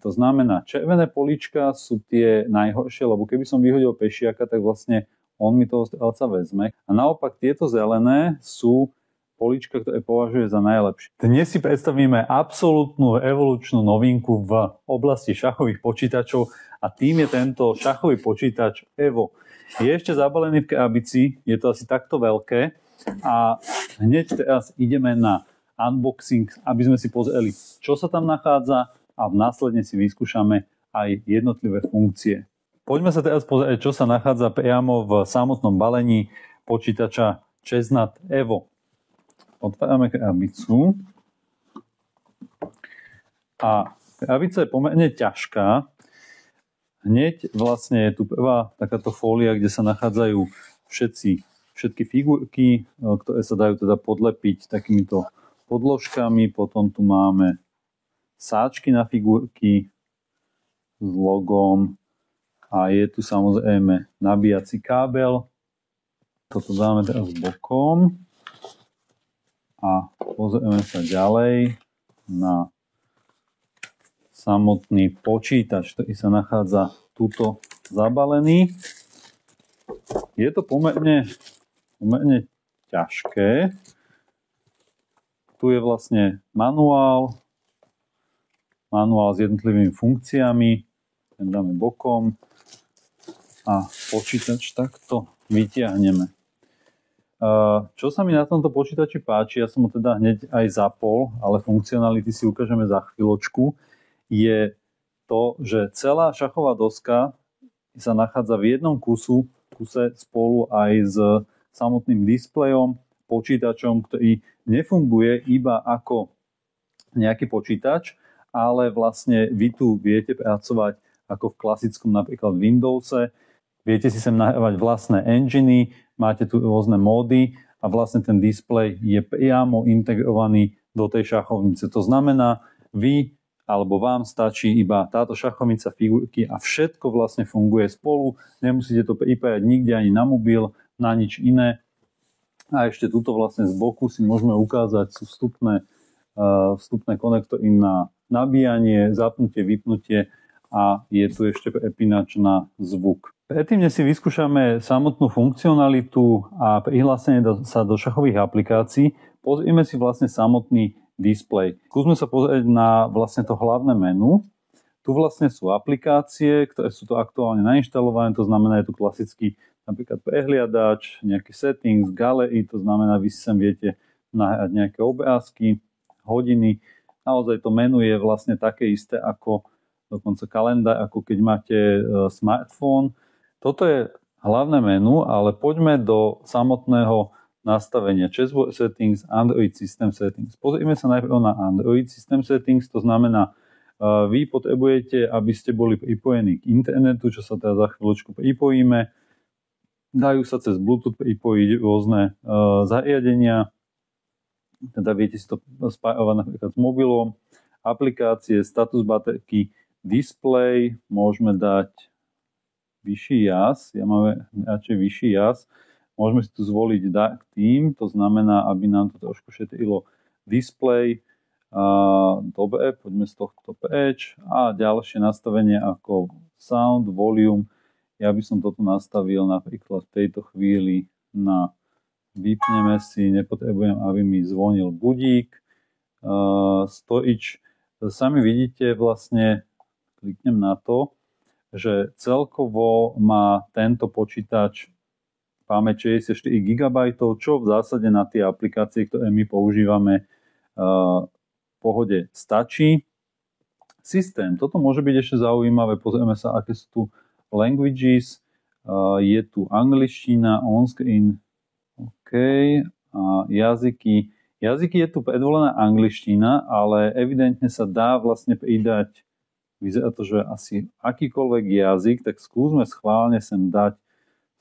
To znamená, červené políčka sú tie najhoršie, lebo keby som vyhodil pešiaka, tak vlastne on mi toho strelca vezme. A naopak tieto zelené sú políčka, ktoré považuje za najlepšie. Dnes si predstavíme absolútnu evolučnú novinku v oblasti šachových počítačov a tým je tento šachový počítač Evo. Je ešte zabalený v krabici, je to asi takto veľké a hneď teraz ideme na unboxing, aby sme si pozreli, čo sa tam nachádza a následne si vyskúšame aj jednotlivé funkcie. Poďme sa teraz pozrieť, čo sa nachádza priamo v samotnom balení počítača Chestnut Evo. Otvárame krabicu a krabica je pomerne ťažká. Hneď vlastne je tu prvá takáto fólia, kde sa nachádzajú všetky figurky, ktoré sa dajú teda podlepiť takýmito podložkami. Potom tu máme sáčky na figurky s logom a je tu samozrejme nabíjací kábel. Toto dáme teraz bokom a pozrieme sa ďalej na samotný počítač, ktorý sa nachádza tuto zabalený. Je to pomerne ťažké. Tu je vlastne manuál s jednotlivými funkciami, ten dáme bokom a počítač takto vytiahneme. Čo sa mi na tomto počítači páči, ja som ho teda hneď aj zapol, ale funkcionality si ukážeme za chvíľočku, je to, že celá šachová doska sa nachádza v jednom kuse spolu aj s samotným displejom, počítačom, ktorý nefunguje iba ako nejaký počítač, ale vlastne vy tu viete pracovať ako v klasickom napríklad Windowse. Viete si sem nahrávať vlastné enginy, máte tu rôzne módy a vlastne ten displej je priamo integrovaný do tej šachovnice. To znamená, vy alebo vám stačí iba táto šachovnica, figurky a všetko vlastne funguje spolu. Nemusíte to pripájať nikde ani na mobil, na nič iné. A ešte tuto vlastne z boku si môžeme ukázať, sú vstupné konektory na nabíjanie, zapnutie, vypnutie a je tu ešte prepínač na zvuk. Predtým, než si vyskúšame samotnú funkcionalitu a prihlásenie sa do šachových aplikácií, pozrieme si vlastne samotný displej. Skúsme sa pozrieť na vlastne to hlavné menu. Tu vlastne sú aplikácie, ktoré sú tu aktuálne nainštalované, to znamená, je tu klasický napríklad prehliadač, nejaký settings, gallery, to znamená, vy si sem viete nahrať nejaké obrázky, hodiny. Naozaj to menu je vlastne také isté ako dokonca kalendár, ako keď máte smartfón. Toto je hlavné menu, ale poďme do samotného nastavenia Chessboard Settings, Android System Settings. Pozrime sa najprv na Android System Settings, to znamená, vy potrebujete, aby ste boli pripojení k internetu, čo sa teraz za chvíľočku pripojíme. Dajú sa cez Bluetooth pripojiť rôzne zariadenia, teda viete si to spájovať napríklad s mobilom, aplikácie, status baterky, display, môžeme dať vyšší jas, ja mám radšej vyšší jas, môžeme si tu zvoliť Dark Theme, to znamená, aby nám to trošku šetrilo display. Dobre, poďme z tohto preč a ďalšie nastavenie ako sound, volume. Ja by som toto nastavil napríklad v tejto chvíli na vypneme si, nepotrebujem, aby mi zvonil budík. Storage, sami vidíte vlastne, kliknem na to, že celkovo má tento počítač pamäť 64 GB, čo v zásade na tie aplikácie, ktoré my používame, v pohode stačí. Systém, toto môže byť ešte zaujímavé, pozrieme sa, aké sú tu languages, je tu angličtina, on-screen, OK, a jazyky. Jazyky je tu predvolená angličtina, ale evidentne sa dá vlastne pridať, vyzerá to, že asi akýkoľvek jazyk, tak skúsme schválne sem dať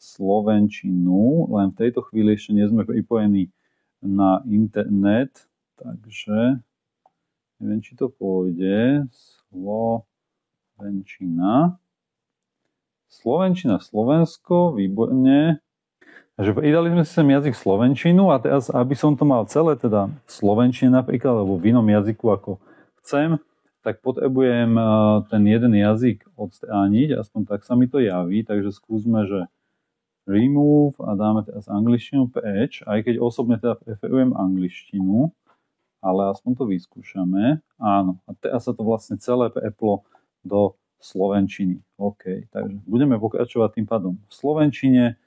slovenčinu, len v tejto chvíli ešte nie sme pripojení na internet, takže neviem, či to pôjde. Slovenčina, Slovensko, výborne. Takže pridali sme si sem jazyk slovenčinu a teraz, aby som to mal celé teda v slovenčine napríklad, alebo v inom jazyku ako chcem, tak potrebujem ten jeden jazyk odstrániť, aspoň tak sa mi to javí, takže skúsme, že remove a dáme teraz angličtinu preč, aj keď osobne teda preferujem angličtinu, ale aspoň to vyskúšame. Áno, a teraz sa to vlastne celé preplo do slovenčiny. OK, takže budeme pokračovať tým pádom v slovenčine.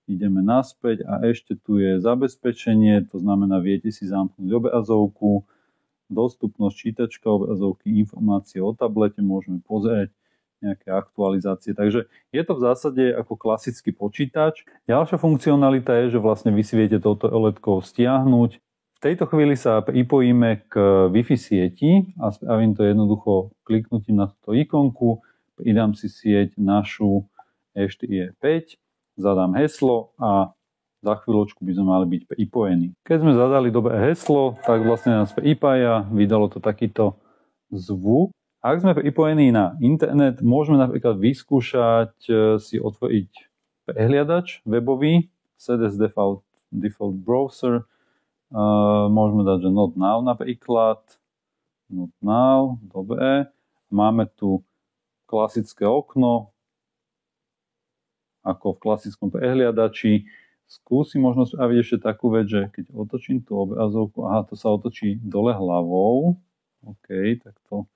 Ideme naspäť a ešte tu je zabezpečenie, to znamená, viete si zamknúť obrazovku, dostupnosť čítačka obrazovky, informácie o tablete, môžeme pozrieť nejaké aktualizácie. Takže je to v zásade ako klasický počítač. Ďalšia funkcionalita je, že vlastne vy si viete touto OLEDkou stiahnuť. V tejto chvíli sa pripojíme k Wi-Fi sieti a spravím to jednoducho kliknutím na túto ikonku, pridám si sieť našu E4E5, zadám heslo a za chvíľočku by sme mali byť pripojení. Keď sme zadali dobré heslo, tak vlastne nás pripája, vydalo to takýto zvuk. Ak sme pripojení na internet, môžeme napríklad vyskúšať si otvoriť prehliadač webový, CSS default browser, môžeme dať, že not now napríklad, not now, dobre. Máme tu klasické okno, ako v klasickom prehliadači. Skúsim možno spraviť ešte takú vec, že keď otočím tú obrazovku, aha, to sa otočí dole hlavou. OK, tak to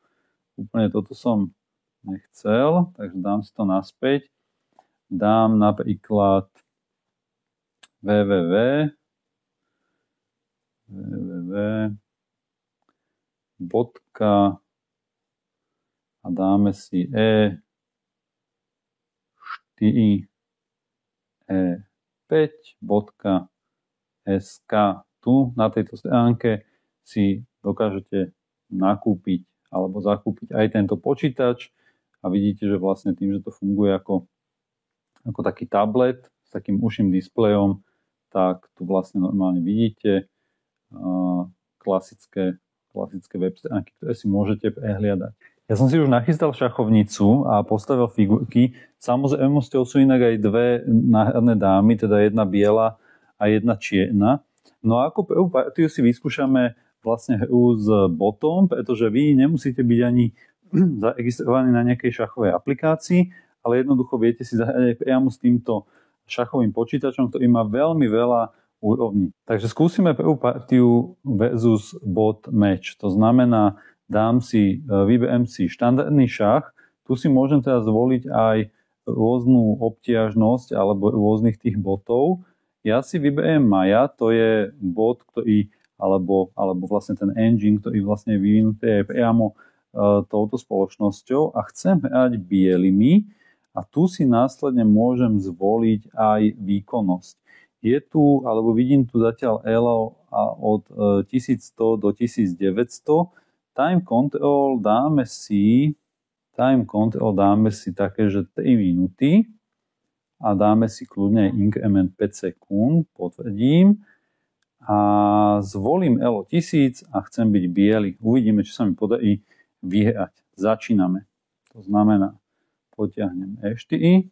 úplne toto som nechcel, takže dám si to naspäť. Dám napríklad www a dáme si e4e5.sk. Tu na tejto stránke si dokážete nakúpiť alebo zakúpiť aj tento počítač a vidíte, že vlastne tým, že to funguje ako taký tablet s takým uším displejom, tak tu vlastne normálne vidíte klasické web stránky, ktoré si môžete prehliadať. Ja som si už nachystal šachovnicu a postavil figurky. Samozrejme, sú inak aj dve náhradné dámy, teda jedna biela a jedna čierna. No a ako prvú partiu si vyskúšame vlastne hru s botom, pretože vy nemusíte byť ani zaregistrovaní na nejakej šachovej aplikácii, ale jednoducho viete si zahrať aj priamo s týmto šachovým počítačom, ktorý má veľmi veľa úrovní. Takže skúsime prvú partiu versus bot match. To znamená, vyberiem si štandardný šach. Tu si môžem teraz zvoliť aj rôznu obtiažnosť alebo rôznych tých botov. Ja si vyberiem Maya, to je bot, ktorý, alebo vlastne ten engine, ktorý vlastne je vyvinutý priamo touto spoločnosťou a chcem hrať bielými a tu si následne môžem zvoliť aj výkonnosť. Je tu, alebo vidím tu zatiaľ ELO od 1100 do 1900. Time control dáme si také, že 3 minúty a dáme si kľudne aj increment 5 sekúnd, potvrdím a zvolím ELO 1000 a chcem byť biely. Uvidíme, či sa mi podarí vyhrať. Začíname. To znamená, potiahnem E4,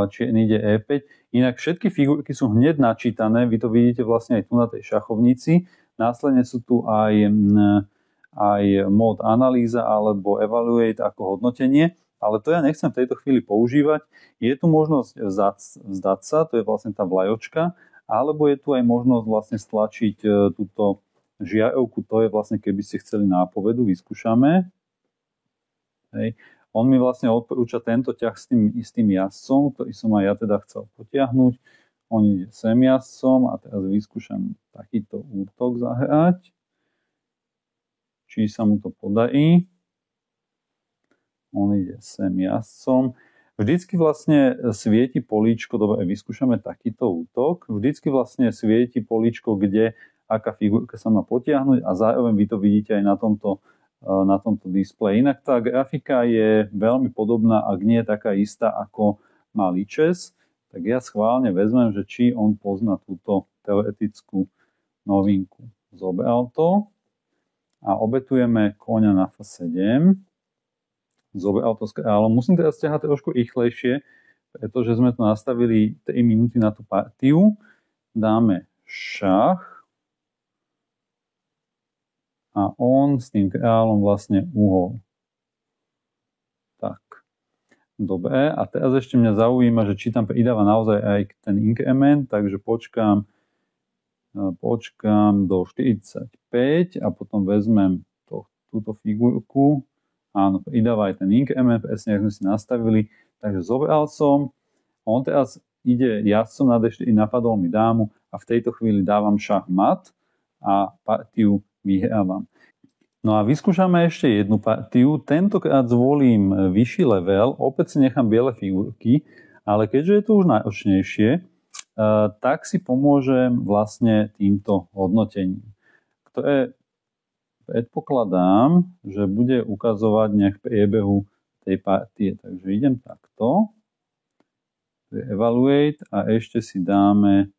čierny ide E5. Inak všetky figurky sú hneď načítané, vy to vidíte vlastne aj tu na tej šachovnici. Následne sú tu aj mód analýza alebo evaluate ako hodnotenie, ale to ja nechcem v tejto chvíli používať. Je tu možnosť vzdať sa, to je vlastne tá vlajočka, alebo je tu aj možnosť vlastne stlačiť túto žiarovku, to je vlastne keby ste chceli nápovedu, vyskúšame. Hej. On mi vlastne odporúča tento ťah s tým jazdcom, ktorý som aj ja teda chcel potiahnuť. On ide sem jazdcom a teraz vyskúšam takýto útok zahrať. Či sa mu to podarí. On ide sem jazdcom. Vždycky vlastne svieti políčko, dobre, vyskúšame takýto útok. Vždycky vlastne svieti políčko, kde aká figurka sa má potiahnuť a zároveň vy to vidíte aj na tomto displeji. Inak tá grafika je veľmi podobná, ak nie je taká istá, ako má Lichess. Tak ja schválne vezmem, že či on pozná túto teoretickú novinku. Zobral to a obetujeme koňa na F7. Zobral to s kráľom. Musím teraz ťahať trošku rýchlejšie, pretože sme tu nastavili 3 minúty na tú partiu. Dáme šach. a on s tým kráľom vlastne uhol. Tak. Dobre, a teraz ešte mňa zaujíma, že či tam pridáva naozaj aj ten inkrement, takže počkám do 45 a potom vezmem túto figurku. Áno, pridáva aj ten inkrement, presne ako sme si nastavili. Takže zobral som, on teraz ide jazdcom na D4, napadol mi dámu a v tejto chvíli dávam šach mat a partiu vyhrávam. No a vyskúšame ešte jednu partiu. Tentokrát zvolím vyšší level, opäť si nechám biele figurky, ale keďže je to už náročnejšie, tak si pomôžem vlastne týmto hodnotením, ktoré predpokladám, že bude ukazovať nejak priebehu tej partie. Takže idem takto, evaluate a ešte si dáme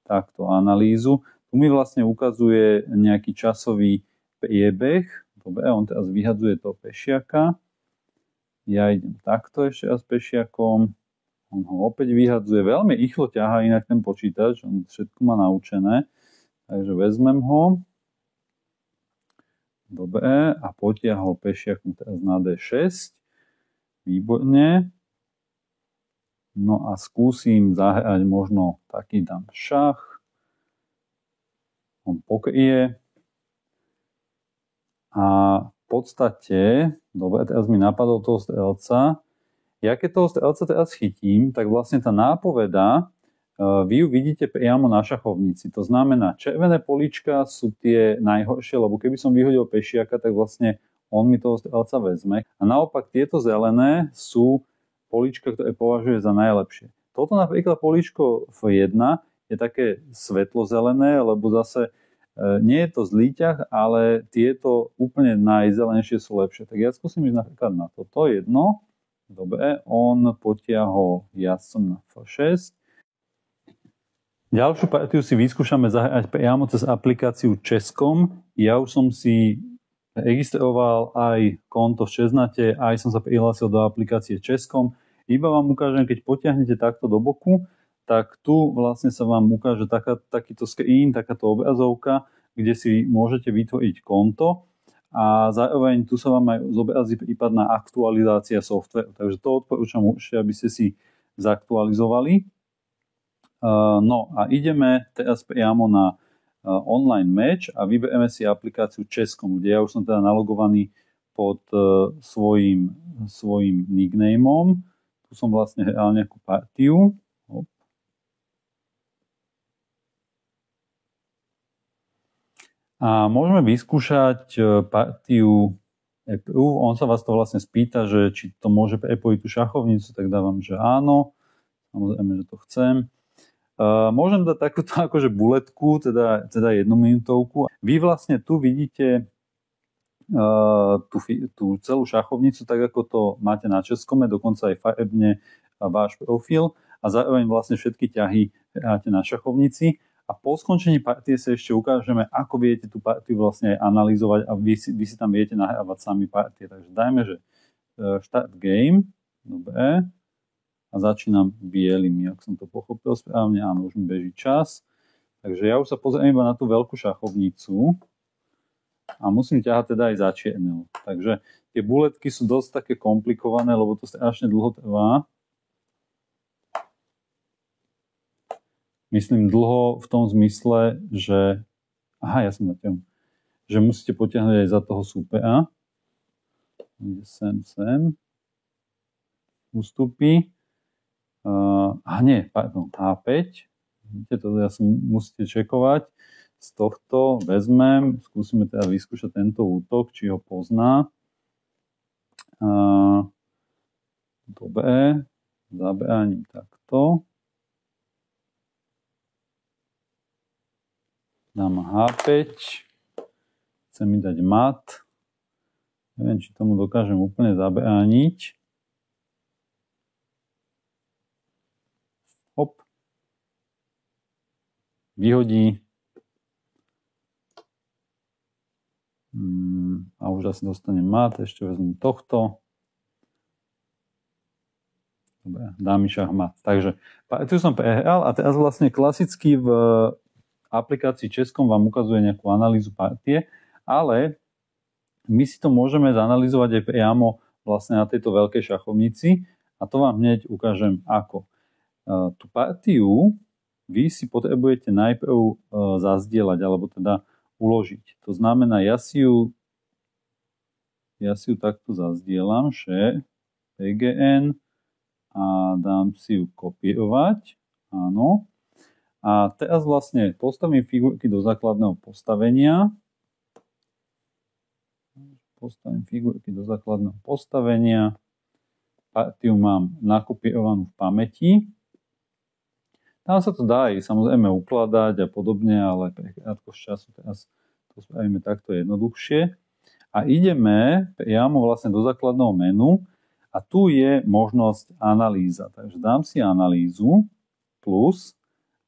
takto analýzu. Tu mi vlastne ukazuje nejaký časový priebeh. Dobre, on teraz vyhadzuje toho pešiaka. Ja idem takto ešte raz pešiakom. On ho opäť vyhadzuje. Veľmi rýchlo ťahá inak ten počítač. On všetko má naučené. Takže vezmem ho. Dobre, a potiahol pešiakom teraz na D6. Výborne. No a skúsim zahrať možno taký dám šach. On pokrie. A v podstate, dobre, teraz mi napadol toho strelca. Ja keď toho strelca teraz chytím, tak vlastne tá nápoveda, vy ju vidíte priamo na šachovnici. To znamená, červené políčka sú tie najhoršie, lebo keby som vyhodil pešiaka, tak vlastne on mi toho strelca vezme. A naopak tieto zelené sú políčka, ktoré považuje za najlepšie. Toto napríklad políčko F1 je také svetlozelené, lebo zase nie je to zlý ťah, ale tieto úplne najzelenejšie sú lepšie. Tak ja skúsim ísť napríklad na toto jedno. Dobre, on potiahol jazdcom na F6. Ďalšiu partiu si vyskúšame zahrať priamo cez aplikáciu Chess.com. Ja už som si registroval aj konto v Chessnate, aj som sa prihlásil do aplikácie Chess.com. Iba vám ukážem, keď potiahnete takto do boku, tak tu vlastne sa vám ukáže takýto screen, takáto obrazovka, kde si môžete vytvoriť konto a zároveň tu sa vám aj zobrazí prípadná aktualizácia softvéru. Takže to odporúčam určite, aby ste si zaktualizovali. No a ideme teraz priamo na online match a vyberieme si aplikáciu Chess.com, kde ja už som teda nalogovaný pod svojím nicknameom. Tu som vlastne hral nejakú partiu. A môžeme vyskúšať partiu approve. On sa vás to vlastne spýta, že či to môže prepojiť tú šachovnicu, tak dávam, že áno. Samozrejme, že to chcem. Môžem dať takúto akože buletku, teda 1 minútovku. Vy vlastne tu vidíte tú celú šachovnicu, tak ako to máte na Chess.com, dokonca aj farebne váš profil a zároveň vlastne všetky ťahy hráte na šachovnici. A po skončení partie sa ešte ukážeme, ako viete tú partiu vlastne aj analyzovať a vy si tam viete nahrávať sami partie. Takže dajme, že start game, dobre, a začínam bielými, ak som to pochopil správne, áno, už mi beží čas. Takže ja už sa pozriem iba na tú veľkú šachovnicu a musím ťahať teda aj za čierneho. Takže tie buletky sú dosť také komplikované, lebo to strašne dlho trvá. Myslím dlho v tom zmysle, že ja som na ťom, že musíte potiahnuť aj za toho supera. Sem. Ustúpi. H5. Vidíte, to ja musíte čekovať. Z tohto vezmem, skúsime teda vyskúšať tento útok, či ho pozná. Dobre, zabránim takto. Dám H5. Chcem mi dať mat. Neviem, či tomu dokážem úplne zabrániť. Hop. Vyhodí. A už asi dostanem mat. Ešte vezmem tohto. Dobre, dám mi šach mat. Takže tu som prehral a teraz vlastne klasicky v aplikácii Chess.com vám ukazuje nejakú analýzu partie Ale my si to môžeme zanalizovať aj priamo vlastne na tejto veľkej šachovnici a to vám hneď ukážem ako. Tú partiu vy si potrebujete najprv zazdieľať, alebo teda uložiť. To znamená, ja si ju takto zazdieľam, že PGN a dám si ju kopírovať. Áno. A teraz vlastne postavím figurky do základného postavenia. Partiu mám nakopírovanú v pamäti. Tam sa to dá aj samozrejme ukladať a podobne, ale pre krátkosť času teraz to spravíme takto jednoduchšie. A ideme priamo vlastne do základného menu a tu je možnosť analýza. Takže dám si analýzu plus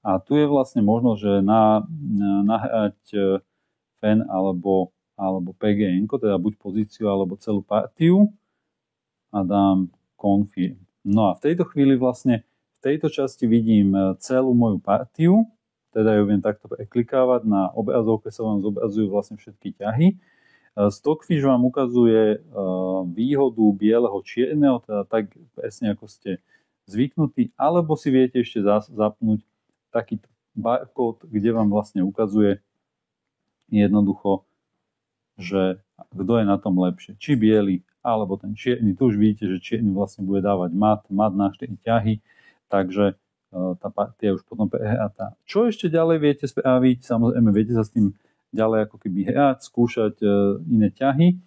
a tu je vlastne možnosť, že nahrať FEN alebo PGN, teda buď pozíciu alebo celú partiu a dám confirm. No a v tejto chvíli vlastne v tejto časti vidím celú moju partiu, teda ju viem takto preklikávať, na obrazovke sa vám zobrazujú vlastne všetky ťahy. Stockfish vám ukazuje výhodu bieleho čierneho, teda tak presne ako ste zvyknutí, alebo si viete ešte zapnúť taký barcode, kde vám vlastne ukazuje jednoducho, že kto je na tom lepšie. Či biely, alebo ten čierny. Tu už vidíte, že čierny vlastne bude dávať mat na 4 ťahy, takže tá partia už potom prehratá. Čo ešte ďalej viete spraviť? Samozrejme, viete sa s tým ďalej ako keby hrať, skúšať iné ťahy.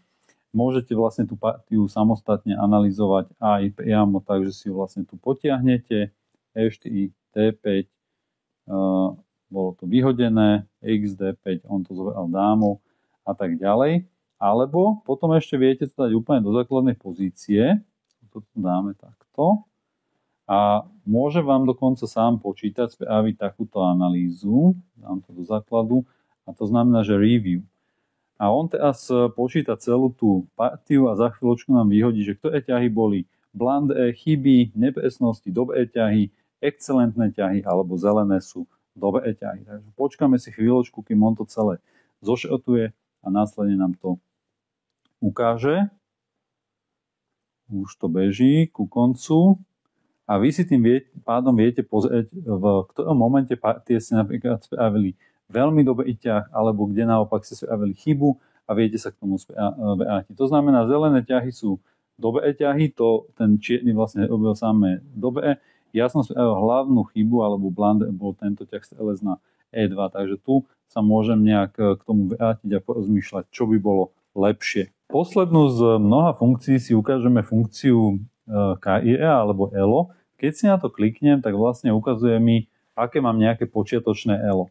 Môžete vlastne tú partiu samostatne analyzovať aj priamo, takže si ju vlastne tu potiahnete. E4, D5, bolo to vyhodené, XD5, on to zobral dámu a tak ďalej. Alebo potom ešte viete to dať úplne do základnej pozície. Toto dáme takto. A môže vám dokonca sám počítať, spraviť takúto analýzu. Dám to do základu. A to znamená, že review. A on teraz počíta celú tú partiu a za chvíľočku nám vyhodí, že ktoré ťahy boli blandé, chyby, nepresnosti, dobré ťahy, excelentné ťahy alebo zelené sú dobré ťahy. Takže počkáme si chvíľočku, kým on to celé zošrotuje a následne nám to ukáže. Už to beží ku koncu. A vy si tým pádom viete pozrieť, v ktorom momente partie ste napríklad spravili veľmi dobrý ťah, alebo kde naopak ste spravili chybu a viete sa k tomu vrátiť. To znamená, zelené ťahy sú dobré ťahy, to ten čierny vlastne robil samé dobré. Ja som spravil hlavnú chybu, alebo blunder bol tento ťah strelec na E2, takže tu sa môžem nejak k tomu vrátiť a porozmýšľať, čo by bolo lepšie. Poslednú z mnoha funkcií si ukážeme funkciu KIE alebo ELO. Keď si na to kliknem, tak vlastne ukazuje mi, aké mám nejaké počiatočné ELO.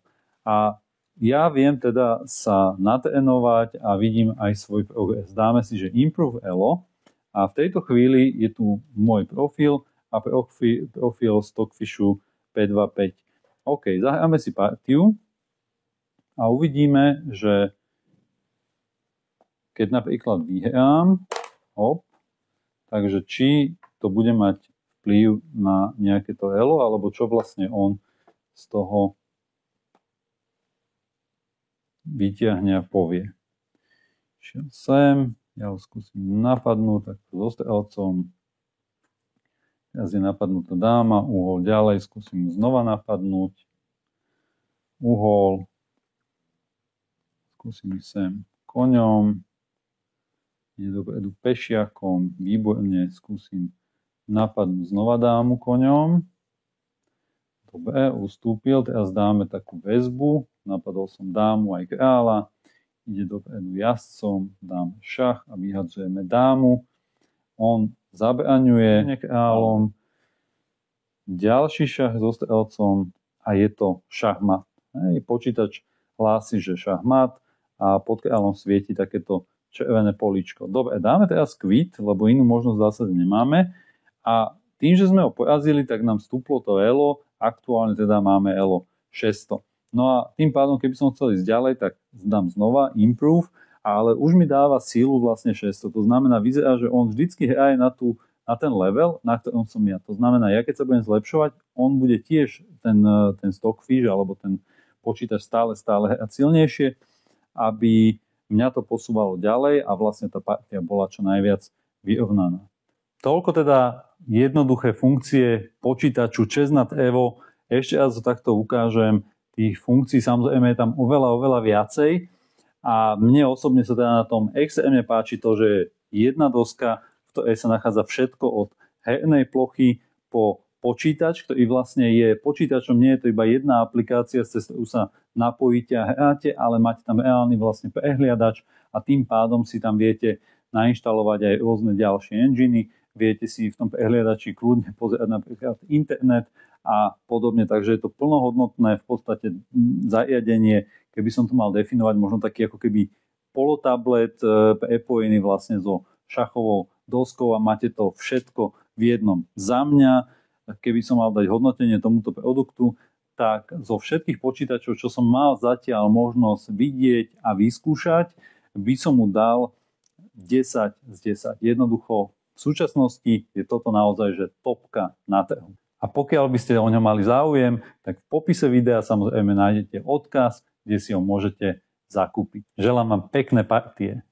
A ja viem teda sa natrénovať a vidím aj svoj progres. Dáme si, že Improve ELO a v tejto chvíli je tu môj profil a profil Stockfishu 525. OK, zahráme si partiu a uvidíme, že keď napríklad vyhrám, takže či to bude mať vplyv na nejaké to ELO, alebo čo vlastne on z toho vyťahne a povie. Šiel sem, ja ho skúsim napadnúť takto so strelcom. Teraz je napadnutá dáma, uhol ďalej, skúsim znova napadnúť. Uhol, skúsim sem koňom, ide dopredu pešiakom, výborne, skúsim napadnúť znova dámu koňom. Dobre, ustúpil, teraz dáme takú väzbu, napadol som dámu aj kráľa, ide dopredu jazdcom, dáme šach a vyhadzujeme dámu. On zabraňuje kráľom, ďalší šach so strelcom a je to šachmat. Počítač hlási, že šachmat a pod kráľom svieti takéto červené políčko. Dobre, dáme teraz quit, lebo inú možnosť v zásade nemáme. A tým, že sme ho porazili, tak nám vstúplo to ELO, aktuálne teda máme ELO 600. No a tým pádom, keby som chcel ísť ďalej, tak dám znova Improve, ale už mi dáva sílu vlastne 600. To znamená, vyzerá, že on vždycky hraje na ten level, na ktorom som ja. To znamená, ja keď sa budem zlepšovať, on bude tiež ten Stockfish alebo ten počítač stále hrať silnejšie, aby mňa to posúvalo ďalej a vlastne tá partia bola čo najviac vyrovnaná. Toľko teda jednoduché funkcie počítaču Chess nad Evo. Ešte raz to takto ukážem. Tých funkcií samozrejme je tam oveľa viacej. A mne osobne sa teda na tom extrémne páči to, že je jedna doska, v ktorej sa nachádza všetko od hernej plochy po počítač, ktorý vlastne je počítačom, nie je to iba jedna aplikácia, cez ktorú sa napojíte a hráte, ale máte tam reálny vlastne prehliadač a tým pádom si tam viete nainštalovať aj rôzne ďalšie enginy, viete si v tom prehliadači kľudne pozerať napríklad internet a podobne, takže je to plnohodnotné v podstate zariadenie, keby som to mal definovať, možno taký ako keby polotablet prepojený vlastne so šachovou doskou a máte to všetko v jednom. Za mňa, keby som mal dať hodnotenie tomuto produktu, tak zo všetkých počítačov, čo som mal zatiaľ možnosť vidieť a vyskúšať, by som mu dal 10 z 10. Jednoducho v súčasnosti je toto naozaj že topka na trhu. A pokiaľ by ste o ňom mali záujem, tak v popise videa samozrejme nájdete odkaz, kde si ho môžete zakúpiť. Želám vám pekné partie.